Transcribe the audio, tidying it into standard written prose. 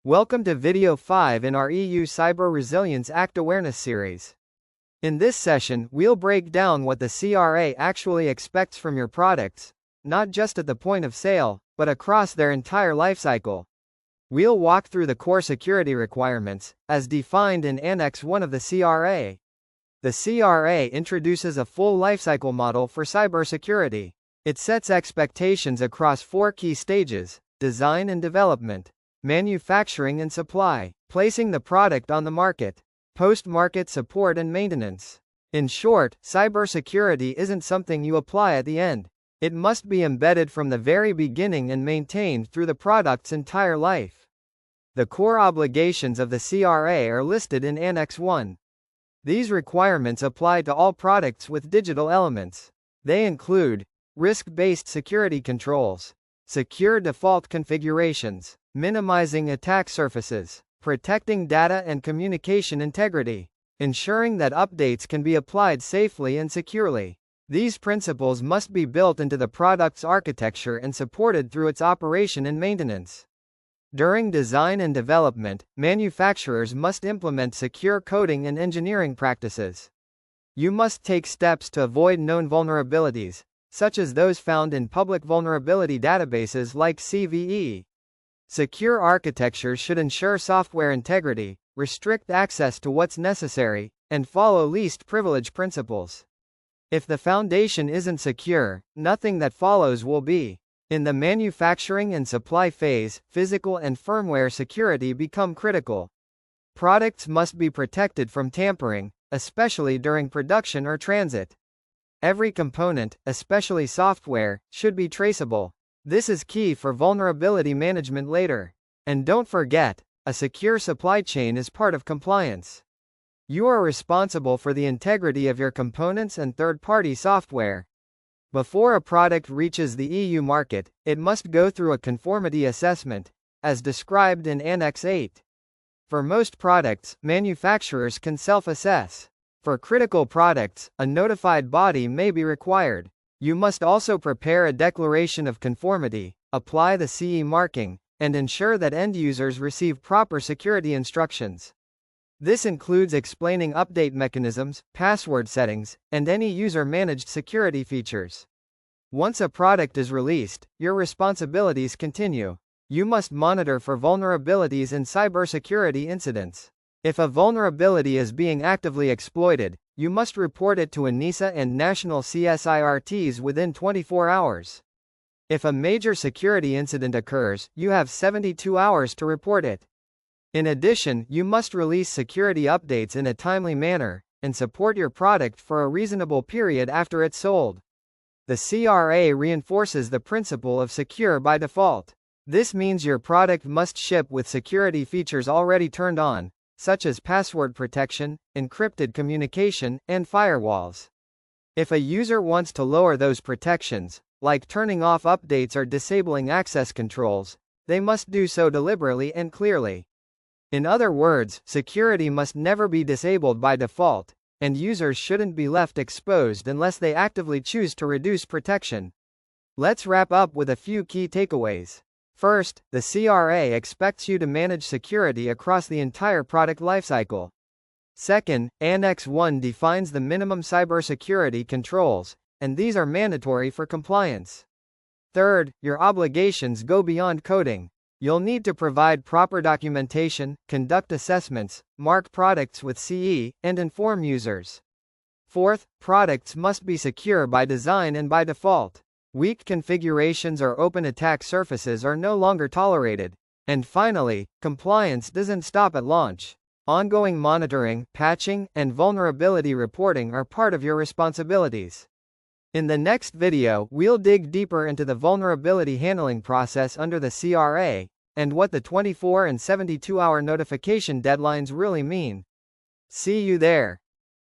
Welcome to video 5 in our EU Cyber Reselience Act awareness series. In this session, we'll break down what the CRA actually expects from your products, not just at the point of sale, but across their entire lifecycle. We'll walk through the core security requirements, as defined in Annex 1 of the CRA. The CRA introduces a full lifecycle model for cybersecurity. It sets expectations across 4 key stages: design and development, manufacturing and supply, placing the product on the market, post-market support and maintenance. In short, cybersecurity isn't something you apply at the end. It must be embedded from the very beginning and maintained through the product's entire life. The core obligations of the CRA are listed in Annex 1. These requirements apply to all products with digital elements. They include risk-based security controls, secure default configurations, minimizing attack surfaces, protecting data and communication integrity, ensuring that updates can be applied safely and securely. These principles must be built into the product's architecture and supported through its operation and maintenance. During design and development, manufacturers must implement secure coding and engineering practices. You must take steps to avoid known vulnerabilities, such as those found in public vulnerability databases like CVE. Secure architectures should ensure software integrity, restrict access to what's necessary, and follow least privilege principles. If the foundation isn't secure, nothing that follows will be. In the manufacturing and supply phase, physical and firmware security become critical. Products must be protected from tampering, especially during production or transit. Every component, especially software, should be traceable. This is key for vulnerability management later. And don't forget, a secure supply chain is part of compliance. You are responsible for the integrity of your components and third-party software. Before a product reaches the EU market, it must go through a conformity assessment, as described in Annex 8. For most products, manufacturers can self-assess. For critical products, a notified body may be required. You must also prepare a declaration of conformity, apply the CE marking, and ensure that end users receive proper security instructions. This includes explaining update mechanisms, password settings, and any user-managed security features. Once a product is released, your responsibilities continue. You must monitor for vulnerabilities and cybersecurity incidents. If a vulnerability is being actively exploited, you must report it to ENISA and national CSIRTs within 24 hours. If a major security incident occurs, you have 72 hours to report it. In addition, you must release security updates in a timely manner, and support your product for a reasonable period after it's sold. The CRA reinforces the principle of secure by default. This means your product must ship with security features already turned on, such as password protection, encrypted communication, and firewalls. If a user wants to lower those protections, like turning off updates or disabling access controls, they must do so deliberately and clearly. In other words, security must never be disabled by default, and users shouldn't be left exposed unless they actively choose to reduce protection. Let's wrap up with a few key takeaways. First, the CRA expects you to manage security across the entire product lifecycle. Second, Annex 1 defines the minimum cybersecurity controls, and these are mandatory for compliance. Third, your obligations go beyond coding. You'll need to provide proper documentation, conduct assessments, mark products with CE, and inform users. Fourth, products must be secure by design and by default. Weak configurations or open attack surfaces are no longer tolerated. And finally, compliance doesn't stop at launch. Ongoing monitoring, patching, and vulnerability reporting are part of your responsibilities. In the next video, we'll dig deeper into the vulnerability handling process under the CRA, and what the 24 and 72-hour notification deadlines really mean. See you there.